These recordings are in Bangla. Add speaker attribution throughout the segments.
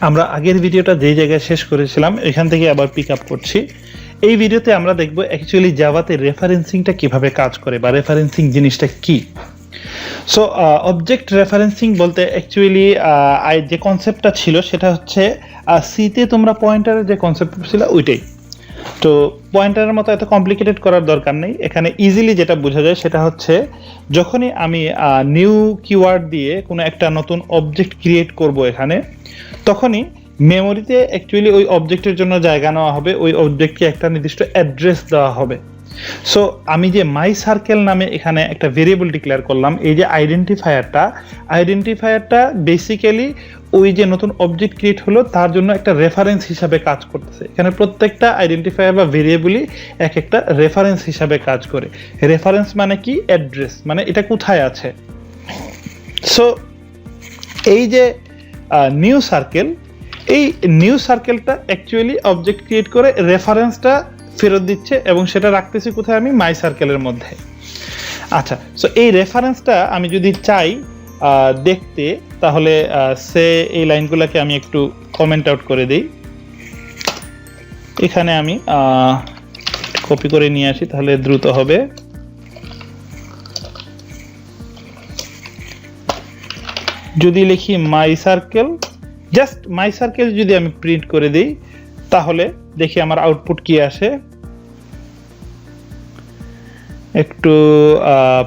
Speaker 1: আমরা আগের ভিডিওটা যেই জায়গায় শেষ করেছিলাম এখান থেকে আবার পিক আপ করছি। এই ভিডিওতে আমরা দেখব অ্যাকচুয়ালি জাভাতে রেফারেন্সিংটা কিভাবে কাজ করে বা রেফারেন্সিং জিনিসটা কি। সো অবজেক্ট রেফারেন্সিং বলতে অ্যাকচুয়ালি যে কনসেপ্টটা ছিল সেটা হচ্ছে সিতে তোমরা পয়েন্টারের যে কনসেপ্ট ছিল ওইটাই। তো পয়েন্টারের মতো এত কমপ্লিকেটেড করার দরকার নেই, এখানে ইজিলি যেটা বোঝা যায় সেটা হচ্ছে যখনই আমি নিউ কিওয়ার্ড দিয়ে কোনো একটা নতুন অবজেক্ট ক্রিয়েট করব এখানে, তখনই মেমোরিতে অ্যাকচুয়ালি ওই অবজেক্টের জন্য জায়গা নেওয়া হবে, ওই অবজেক্টকে একটা নির্দিষ্ট অ্যাড্রেস দেওয়া হবে। সো আমি যে মাই সার্কেল নামে এখানে একটা ভেরিয়েবল ডিক্লেয়ার করলাম, এই যে আইডেন্টিফায়ারটা বেসিক্যালি ওই যে নতুন অবজেক্ট ক্রিয়েট হলো তার জন্য একটা রেফারেন্স হিসাবে কাজ করতেছে। এখানে প্রত্যেকটা আইডেন্টিফায়ার বা ভেরিয়েবলই এক একটা রেফারেন্স হিসাবে কাজ করে। রেফারেন্স মানে কি? অ্যাড্রেস, মানে এটা কোথায় আছে। সো এই যে নিউ সার্কেল, এই নিউ সার্কেলটা অ্যাকচুয়ালি অবজেক্ট ক্রিয়েট করে রেফারেন্সটা ফেরত দিচ্ছে এবং সেটা রাখতেছি কোথায়? আমি মাই সার্কেলের মধ্যে। আচ্ছা, সো এই রেফারেন্সটা আমি যদি চাই দেখতে, তাহলে সে এই লাইনগুলোকে আমি একটু কমেন্ট আউট করে দিই। এখানে আমি কপি করে নিয়ে আসি, তাহলে দ্রুত হবে। যদি লিখি মাই সার্কেল, জাস্ট মাই সার্কেল যদি আমি প্রিন্ট করে দিই, তাহলে দেখি আমার আউটপুট কি আসে। একটু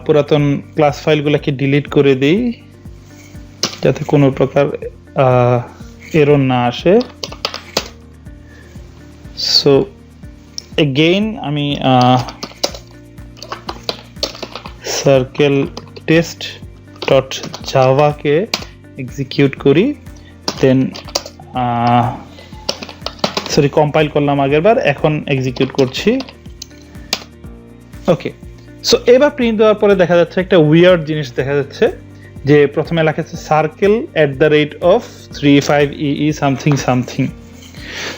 Speaker 1: পুরাতন ক্লাস ফাইলগুলোকে ডিলিট করে দিই যাতে কোনো প্রকার এরর না আসে। সো এগেইন আমি সার্কেল টেস্ট ডট জাভাকে এক্সিকিউট করি, দেন কম্পাইল করলাম আগেরবার, এখন এক্সিকিউট করছি। ওকে, সো এবার প্রিন্ট দেওয়ার পরে দেখা যাচ্ছে একটা উইয়ার্ড জিনিস দেখা যাচ্ছে, যে প্রথমে লেখা আছে circle @35ee something something.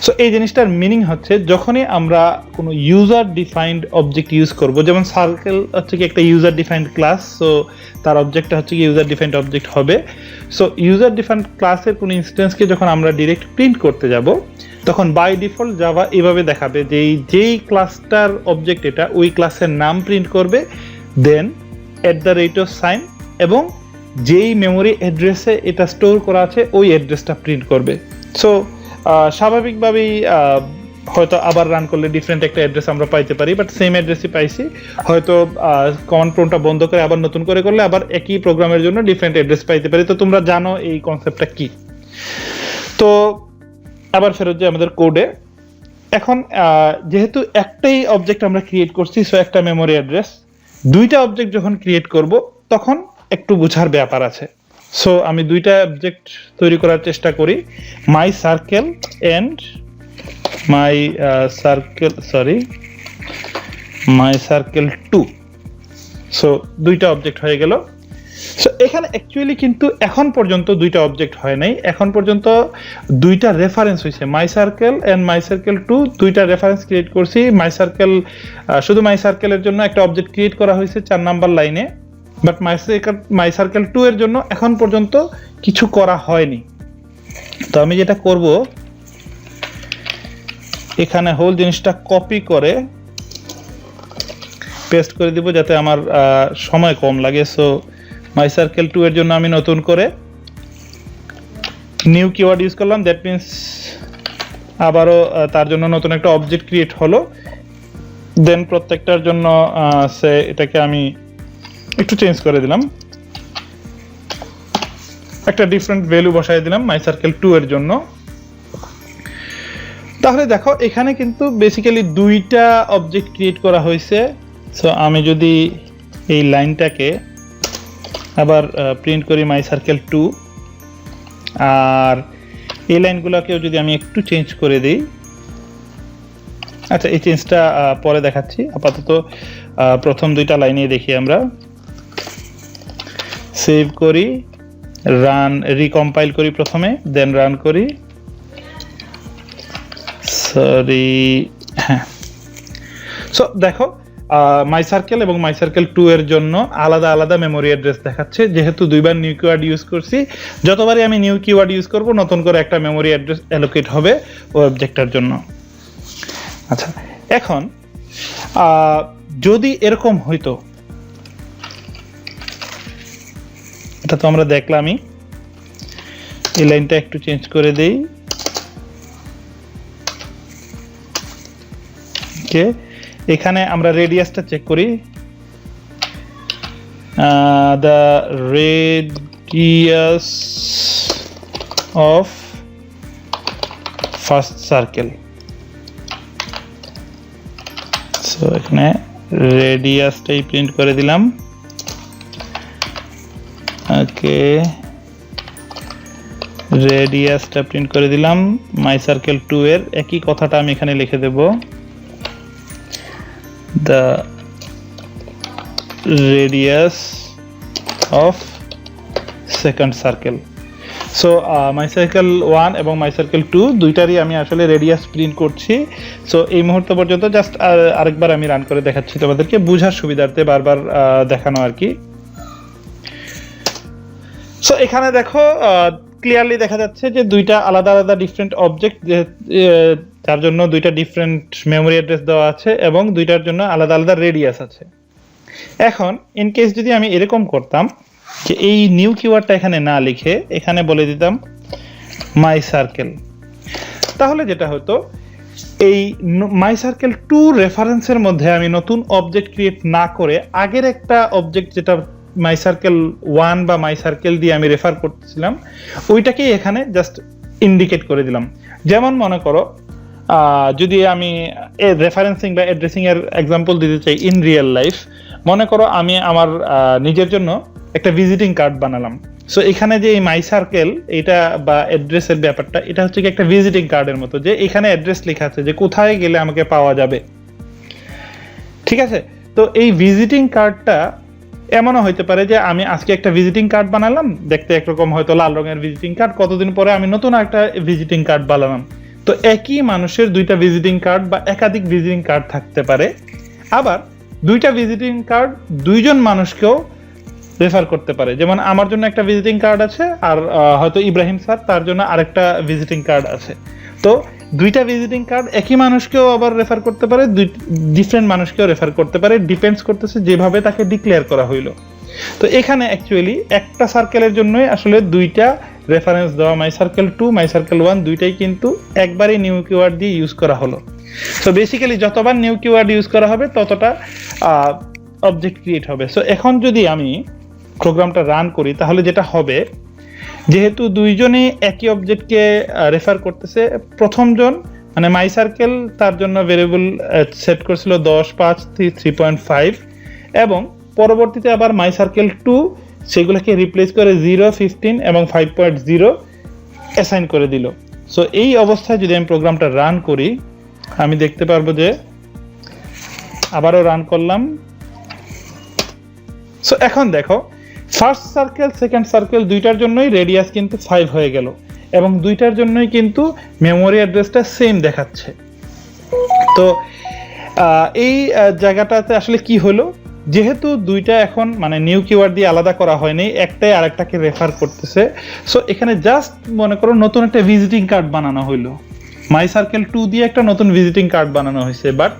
Speaker 1: So এই জিনিসটার মিনিং হচ্ছে যখনই আমরা কোনো ইউজার ডিফাইন্ড অবজেক্ট ইউজ করব, যেমন সার্কেল হচ্ছে কি একটা ইউজার ডিফাইন্ড ক্লাস, সো তার অবজেক্টটা হচ্ছে কি ইউজার ডিফাইন্ড অবজেক্ট হবে। সো ইউজার ডিফাইন্ড ক্লাসের কোনো ইনস্ট্যান্সকে যখন আমরা ডিরেক্ট প্রিন্ট করতে যাব, তখন বাই ডিফল্ট জাভা এভাবে দেখাবে যে যেই ক্লাসটার অবজেক্ট এটা, ওই ক্লাসের নাম প্রিন্ট করবে, দেন @ এবং যেই মেমোরি অ্যাড্রেসে এটা স্টোর করা আছে ওই অ্যাড্রেসটা প্রিন্ট করবে। সো স্বাভাবিকভাবেই হয়তো আবার রান করলে ডিফারেন্ট একটা অ্যাড্রেস আমরা পাইতে পারি, বাট সেম অ্যাড্রেসই পাইছি। হয়তো কমান্ড প্রম্পটটা বন্ধ করে আবার নতুন করে করলে আবার একই প্রোগ্রামের জন্য ডিফারেন্ট অ্যাড্রেস পাইতে পারি। তো তোমরা জানো এই কনসেপ্টটা কি। তো আবার ফেরত যাই আমাদের কোডে। এখন যেহেতু একটাই অবজেক্ট আমরা ক্রিয়েট করছি, সো একটা মেমোরি অ্যাড্রেস, দুইটা অবজেক্ট যখন ক্রিয়েট করব তখন একটু বোঝার ব্যাপার আছে। সো আমি দুইটা অবজেক্ট তৈরি করার চেষ্টা করি, my circle and my circle 2। So দুইটা অবজেক্ট হয়ে গেল। সো এখানে অ্যাকচুয়ালি কিন্তু এখন পর্যন্ত দুইটা অবজেক্ট হয় নাই, এখন পর্যন্ত দুইটা রেফারেন্স হয়েছে, মাই সার্কেল এন্ড মাই সার্কেল 2, দুইটা রেফারেন্স ক্রিয়েট করছি। শুধু মাই সার্কেলের জন্য একটা অবজেক্ট ক্রিয়েট করা হয়েছে 4 নাম্বার লাইনে, বাট মাই সার্কেল 2 এর জন্য এখন পর্যন্ত কিছু করা হয়নি। তো আমি যেটা করব, এখানে হোল জিনিসটা কপি করে পেস্ট করে দিব যাতে আমার সময় কম লাগে। সো মাই সার্কেল 2 এর জন্য আমি নতুন করে নিউ কিওয়ার্ড ইউজ করলাম, দ্যাট মিনস আবারও তার জন্য নতুন একটা অবজেক্ট ক্রিয়েট হলো। দেন প্রত্যেকটার জন্য এটাকে আমি একটু চেঞ্জ করে দিলাম, একটা ডিফারেন্ট ভ্যালু বসাই দিলাম মাই সার্কেল 2 এর জন্য। তাহলে দেখো এখানে কিন্তু বেসিক্যালি দুইটা অবজেক্ট ক্রিয়েট করা হয়েছে। সো আমি যদি এই লাইনটাকে আবার প্রিন্ট করি মাই সার্কেল 2, আর এই লাইনগুলোকেও যদি আমি একটু চেঞ্জ করে দিই, আচ্ছা এই চেঞ্জটা পরে দেখাচ্ছি, আপাতত প্রথম দুইটা লাইনে দেখি। আমরা সেভ করি, রিকম্পাইল করি প্রথমে, দেন রান করি। হ্যাঁ, সো দেখো মাই সার্কেল এবং মাই সার্কেল 2 এর জন্য আলাদা আলাদা মেমোরি অ্যাড্রেস দেখাচ্ছে, যেহেতু দুইবার নিউ কিওয়ার্ড ইউজ করছি। যতবারই আমি নিউ কিওয়ার্ড ইউজ করব নতুন করে একটা মেমোরি অ্যাড্রেস অ্যালোকেট হবে ওই অবজেক্টটার জন্য। আচ্ছা, এখন যদি এরকম হইতো, এটা তো আমরা দেখলামই, এই লাইনটা একটু চেঞ্জ করে দেই। ওকে, এখানে আমরা রেডিয়াসটা চেক করি। The radius of first circle, so এখানে রেডিয়াসটাই প্রিন্ট করে দিলাম। ওকে, রেডিয়াসটা প্রিন্ট করে দিলাম। মাই সার্কেল 2 এর একই কথাটা আমি এখানে লিখে দেব, the radius of second circle. So my circle 1 এবং my circle 2 দুইটারই আমি আসলে রেডিয়াস প্রিন্ট করছি। সো এই মুহূর্ত পর্যন্ত জাস্ট আরেকবার আমি রান করে দেখাচ্ছি তোমাদেরকে বোঝার সুবিধার্থে, বারবার দেখানো আর কি। সো এখানে দেখো ক্লিয়ারলি দেখা যাচ্ছে যে দুইটা আলাদা আলাদা ডিফারেন্ট অবজেক্ট, তার জন্য দুইটা ডিফারেন্ট মেমোরি অ্যাড্রেস দেওয়া আছে এবং দুইটার জন্য আলাদা আলাদা রেডিয়াস আছে। এখন ইন কেস যদি আমি এরকম করতাম যে এই নিউ কিওয়ার্ডটা এখানে না লিখে এখানে বলে দিতাম মাই সার্কেল, তাহলে যেটা হতো এই মাই সার্কেল 2 রেফারেন্সের মধ্যে আমি নতুন অবজেক্ট ক্রিয়েট না করে আগের একটা অবজেক্ট যেটা মাই সার্কেল 1 বা মাই সার্কেল দিয়ে আমি রেফার করতেছিলাম ওইটাকেই এখানে জাস্ট ইন্ডিকেট করে দিলাম। যেমন মনে করো যদি আমি রেফারেন্সিং বা অ্যাড্রেসিং এর এক্সাম্পল দিতে চাই ইন রিয়েল লাইফ, মনে করো আমি আমার নিজের জন্য একটা ভিজিটিং কার্ড বানালাম। সো এখানে যে এই মাই সার্কেল এটা বা অ্যাড্রেসের ব্যাপারটা, এটা হচ্ছে কি একটা ভিজিটিং কার্ডের মতো, যে এখানে অ্যাড্রেস লেখা আছে যে কোথায় গেলে আমাকে পাওয়া যাবে। ঠিক আছে, তো এই ভিজিটিং কার্ডটা এমনও হইতে পারে যে আমি আজকে একটা ভিজিটিং কার্ড বানালাম, দেখতে একরকম হয়তো লাল রঙের ভিজিটিং কার্ড, কতদিন পরে আমি নতুন একটা ভিজিটিং কার্ড বানালাম। তো একই মানুষের দুইটা ভিজিটিং কার্ড বা একাধিক ভিজিটিং কার্ড থাকতে পারে। আবার দুইটা ভিজিটিং কার্ড দুইজন মানুষকেও রেফার করতে পারে। যেমন আমার জন্য একটা ভিজিটিং কার্ড আছে আর হয়তো ইব্রাহিম স্যার তার জন্য আরেকটা ভিজিটিং কার্ড আছে। তো দুইটা ভিজিটিং কার্ড একই মানুষকেও আবার রেফার করতে পারে, ডিফারেন্ট মানুষকেও রেফার করতে পারে, ডিপেন্ডস করতেছে যেভাবে তাকে ডিক্লেয়ার করা হইলো। তো এখানে অ্যাকচুয়ালি একটা সার্কেলের জন্যই আসলে দুইটা রেফারেন্স দেওয়া, মাই সার্কেল 2 মাই সার্কেল 1 দুইটাই কিন্তু একবারই নিউ কিওয়ার্ড দিয়ে ইউজ করা হলো। সো বেসিক্যালি যতবার নিউ কিওয়ার্ড ইউজ করা হবে ততটা অবজেক্ট ক্রিয়েট হবে। সো এখন যদি আমি প্রোগ্রামটা রান করি তাহলে যেটা হবে, যেহেতু দুইজনই একই অবজেক্টকে রেফার করতেছে, প্রথমজন মানে মাই সার্কেল তার জন্য ভেরিয়েবল সেট করেছিল 10, 5, 3.5 এবং পরবর্তীতে আবার মাই সার্কেল 2 সেগুলোকে রিপ্লেস করে 0, 15 এবং 5.0 অ্যাসাইন করে দিল। সো এই অবস্থায় যদি আমি প্রোগ্রামটা রান করি আমি দেখতে পারবো যে আবারও রান করলাম। সো এখন দেখো ফার্স্ট সার্কেল সেকেন্ড সার্কেল দুইটার জন্যই রেডিয়াস কিন্তু 5 হয়ে গেল এবং দুইটার জন্যই কিন্তু মেমোরি অ্যাড্রেসটা সেম দেখাচ্ছে। তো এই জায়গাটাতে আসলে কি হলো, যেহেতু দুইটা এখন মানে নিউ কিওয়ার্ড দিয়ে আলাদা করা হয়নি, একটাই আরেকটাকে রেফার করতেছে। সো এখানে জাস্ট মনে করো নতুন একটা ভিজিটিং কার্ড বানানো হইলো, মাই সার্কেল 2 দিয়ে একটা নতুন ভিজিটিং কার্ড বানানো হয়েছে, বাট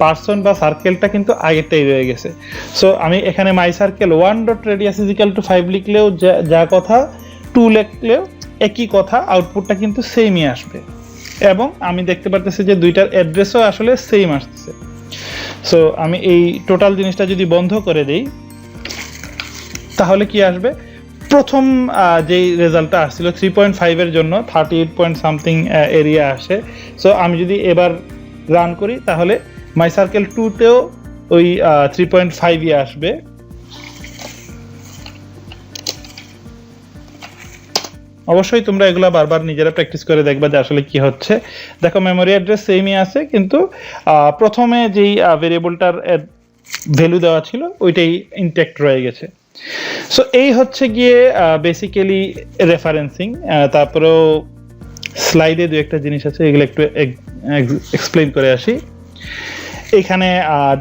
Speaker 1: পার্সন বা সার্কেলটা কিন্তু আগেরটাই রয়ে গেছে। সো আমি এখানে মাই সার্কেল 1.radius=5 লিখলেও যা কথা, 2 লিখলেও একই কথা, আউটপুটটা কিন্তু সেমই আসবে এবং আমি দেখতে পারতেছি যে দুইটার অ্যাড্রেসও আসলে সেম আসতেছে। সো আমি এই টোটাল জিনিসটা যদি বন্ধ করে দেই তাহলে কি আসবে, প্রথম যেই রেজাল্টটা আসছিল 3.5 এর জন্য 38 পয়েন্ট সামথিং এরিয়া আসে। সো আমি যদি এবার রান করি তাহলে মাই সার্কেল 2 তেও ওই 3.5 আসবে। অবশ্যই তোমরা এগুলা বারবার নিজেরা প্র্যাকটিস করে দেখবা যে আসলে কি হচ্ছে। দেখো মেমোরি অ্যাড্রেস সেমই আছে, কিন্তু প্রথমে যেই ভেরিয়েবলটার ভ্যালু দেওয়া ছিল ওইটাই ইনট্যাক্ট রয়ে গেছে। সো এই হচ্ছে গিয়ে বেসিক্যালি রেফারেন্সিং। তারপরেও স্লাইডে দু একটা জিনিস আছে, এগুলো একটু এক্সপ্লেইন করে আসি। এখানে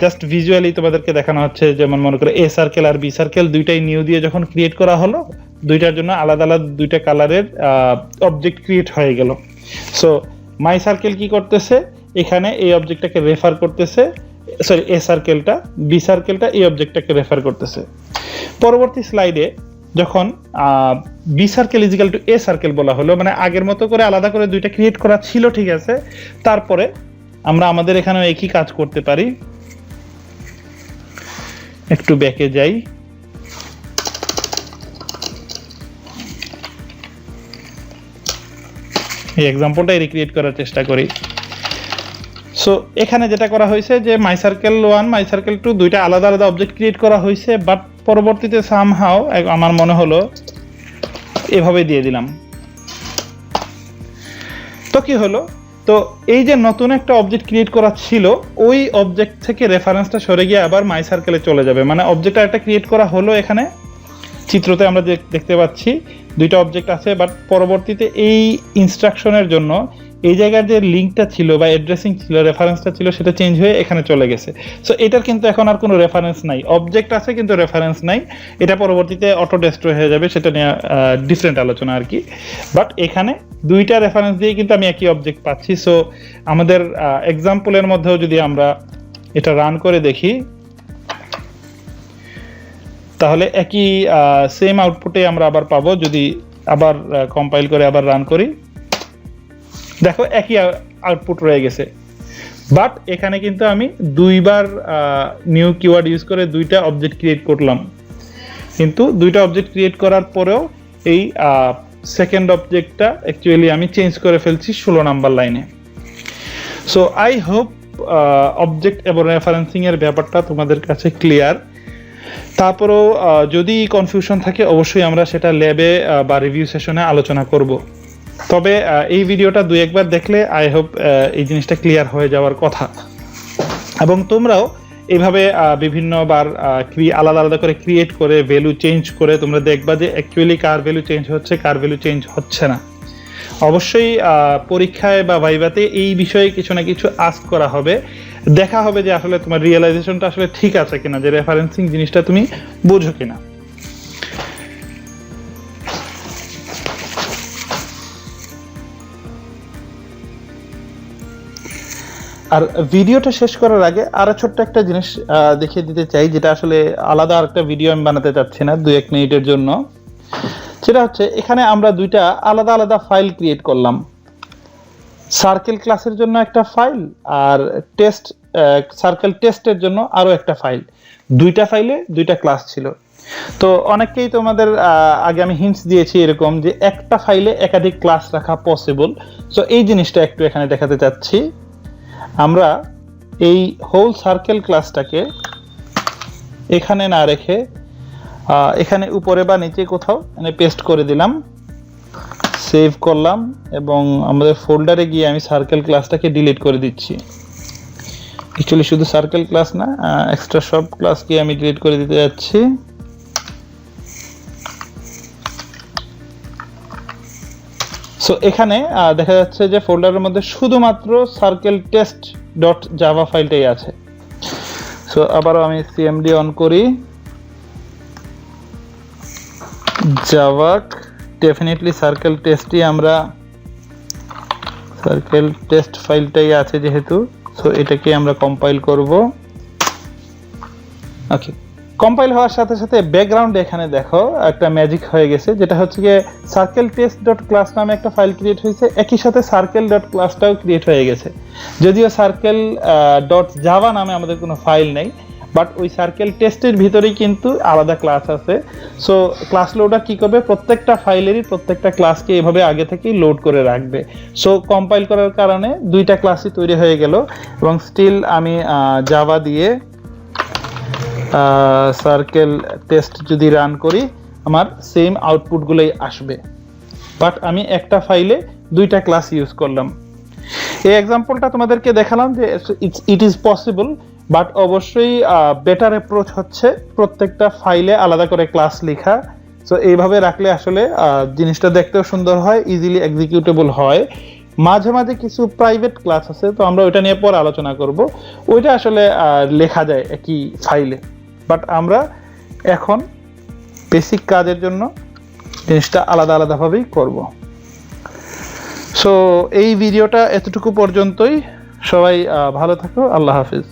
Speaker 1: জাস্ট ভিজুয়ালি তোমাদেরকে দেখানো হচ্ছে, যেমন মনে করো এ সার্কেল আর বি সার্কেল দুইটাই নিউ দিয়ে যখন ক্রিয়েট করা হলো, দুইটার জন্য আলাদা আলাদা দুইটা কালারের অবজেক্ট ক্রিয়েট হয়ে গেল। সো মাই সার্কেল কি করতেছে, এখানে এই অবজেক্টটাকে রেফার করতেছে, সরি এ সার্কেলটা, বি সার্কেলটা এই অবজেক্টটাকে রেফার করতেছে। পরবর্তী স্লাইডে যখন B circle equal to A circle বলা হলো, মানে আগের মতো করে আলাদা করে দুইটা ক্রিয়েট করা ছিল, ঠিক আছে, তারপরে আমরা আমাদের এখানেও একই কাজ করতে পারি। একটু ব্যাকে যাই, এই এক্সাম্পলটা রিক্রিয়েট করার চেষ্টা করি। সো এখানে যেটা করা হয়েছে যে মাই সার্কেল 1 মাই সার্কেল 2 দুইটা আলাদা আলাদা অবজেক্ট ক্রিয়েট করা হয়েছে, বাট পরবর্তীতে সামহাও আমার মনে হলো এভাবে দিয়ে দিলাম। তো কি হলো, তো এই যে নতুন একটা অবজেক্ট ক্রিয়েট করা ছিল, ওই অবজেক্ট থেকে রেফারেন্সটা সরে গিয়ে আবার মাই সার্কেলে চলে যাবে। মানে অবজেক্ট একটা ক্রিয়েট করা হলো, এখানে চিত্রতে আমরা দেখতে পাচ্ছি দুইটা অবজেক্ট আছে, বাট পরবর্তীতে এই ইনস্ট্রাকশনের জন্য এই জায়গার যে লিঙ্কটা ছিল বা অ্যাড্রেসিং ছিল, রেফারেন্সটা ছিল, সেটা চেঞ্জ হয়ে এখানে চলে গেছে। সো এটার কিন্তু এখন আর কোনো রেফারেন্স নাই, অবজেক্ট আছে কিন্তু রেফারেন্স নাই। এটা পরবর্তীতে অটো ডেস্ট্রয় হয়ে যাবে, সেটা নিয়ে ডিফারেন্ট আলোচনা আর কি। বাট এখানে দুইটা রেফারেন্স দিয়ে কিন্তু আমি একই অবজেক্ট পাচ্ছি। সো আমাদের এক্সাম্পলের মধ্যেও যদি আমরা এটা রান করে দেখি, তাহলে একই সেম আউটপুটে আমরা আবার পাবো। যদি আবার কম্পাইল করে আবার রান করি, দেখো একই আউটপুট রয়ে গেছে। বাট এখানে কিন্তু আমি দুইবার নিউ কিওয়ার্ড ইউজ করে দুইটা অবজেক্ট ক্রিয়েট করলাম, কিন্তু দুইটা অবজেক্ট ক্রিয়েট করার পরেও এই সেকেন্ড অবজেক্টটা অ্যাকচুয়ালি আমি চেঞ্জ করে ফেলছি 16 নাম্বার লাইনে। সো আই হোপ অবজেক্ট এবং রেফারেন্সিং এর ব্যাপারটা তোমাদের কাছে ক্লিয়ার। তারপরেও যদি কনফিউশন থাকে অবশ্যই আমরা সেটা ল্যাবে বা রিভিউ সেশনে আলোচনা করব। তবে এই ভিডিওটা দুই একবার দেখলে আই হোপ এই জিনিসটা ক্লিয়ার হয়ে যাওয়ার কথা। এবং তোমরাও এইভাবে বিভিন্নবার আলাদা আলাদা করে ক্রিয়েট করে ভ্যালু চেঞ্জ করে তোমরা দেখবা যে অ্যাকচুয়ালি কার ভ্যালু চেঞ্জ হচ্ছে, কার ভ্যালু চেঞ্জ হচ্ছে না। অবশ্যই পরীক্ষায় বা ভাইভাতে এই বিষয়ে কিছু না কিছু আস্ক করা হবে, দেখা হবে যে আসলে তোমার রিয়েলাইজেশনটা আসলে ঠিক আছে কিনা, যে রেফারেন্সিং জিনিসটা তুমি বুঝো কিনা। আর ভিডিওটা শেষ করার আগে আরো ছোট্ট একটা জিনিস দেখিয়ে দিতে চাই, যেটা আসলে আলাদা আরেকটা ভিডিও আমি বানাতে চাচ্ছি না 2-1 মিনিটের জন্য। সেটা হচ্ছে এখানে আমরা দুইটা আলাদা আলাদা ফাইল ক্রিয়েট করলাম, সার্কেল ক্লাসের জন্য একটা ফাইল আর টেস্ট সার্কেল টেস্টের জন্য আরো একটা ফাইল। দুইটা ফাইলে দুইটা ক্লাস ছিল। তো অনেককেই তোমাদের আগে আমি হিন্টস দিয়েছি এরকম যে একটা ফাইলে একাধিক ক্লাস রাখা পসিবল। সো এই জিনিসটা একটু এখানে দেখাতে চাচ্ছি। আমরা এই হোল সার্কেল ক্লাসটাকে এখানে না রেখে এখানে উপরে বা নিচে কোথাও মানে পেস্ট করে দিলাম, সেভ করলাম এবং আমাদের ফোল্ডারে গিয়ে আমি সার্কেল ক্লাসটাকে ডিলিট করে দিচ্ছি। অ্যাকচুয়ালি শুধু সার্কেল ক্লাস না, এক্সট্রা সব ক্লাসকে আমি ডিলিট করে দিতে যাচ্ছি। সো এখানে দেখা যাচ্ছে যে ফোল্ডারের মধ্যে শুধুমাত্র সার্কেল টেস্ট ডট জাভা ফাইলটাই আছে। সো আবারও আমি সিএমডি অন করি, জাভা ডেফিনেটলি সার্কেল টেস্টই আমরা, সার্কেল টেস্ট ফাইলটাই আছে যেহেতু, সো এটাকে আমরা কম্পাইল করব। ওকে, কম্পাইল হওয়ার সাথে সাথে ব্যাকগ্রাউন্ডে এখানে দেখো একটা ম্যাজিক হয়ে গেছে, যেটা হচ্ছে গিয়ে সার্কেল টেস্ট ডট ক্লাস নামে একটা ফাইল ক্রিয়েট হয়েছে, একই সাথে সার্কেল ডট ক্লাসটাও ক্রিয়েট হয়ে গেছে। যদিও সার্কেল ডট জাভা নামে আমাদের কোনো ফাইল নেই, বাট ওই সার্কেল টেস্টের ভিতরেই কিন্তু আলাদা ক্লাস আছে। সো ক্লাস লোডার কি করবে, প্রত্যেকটা ফাইলেরই প্রত্যেকটা ক্লাসকে এভাবে আগে থেকেই লোড করে রাখবে। সো কম্পাইল করার কারণে দুইটা ক্লাসই তৈরি হয়ে গেল এবং স্টিল আমি জাভা দিয়ে সার্কেল টেস্ট যদি রান করি আমার সেম আউটপুটগুলোই আসবে, বাট আমি একটা ফাইলে দুইটা ক্লাস ইউজ করলাম। এই এক্সাম্পলটা তোমাদেরকে দেখালাম যে ইট ইজ পসিবল, বাট অবশ্যই বেটার অ্যাপ্রোচ হচ্ছে প্রত্যেকটা ফাইলে আলাদা করে ক্লাস লেখা। সো এইভাবে রাখলে আসলে জিনিসটা দেখতেও সুন্দর হয়, ইজিলি এক্সিকিউটেবল হয় মাঝে মাঝে কিছু প্রাইভেট ক্লাস আছে, তো আমরা ওইটা নিয়ে পরে আলোচনা করব। ওইটা আসলে লেখা যায় একই ফাইলে, বাট আমরা এখন বেসিক কাজের জন্য জিনিসটা আলাদা আলাদাভাবেই করব। সো এই ভিডিওটা এতটুকু পর্যন্তই। সবাই ভালো থাকো। আল্লাহ হাফিজ।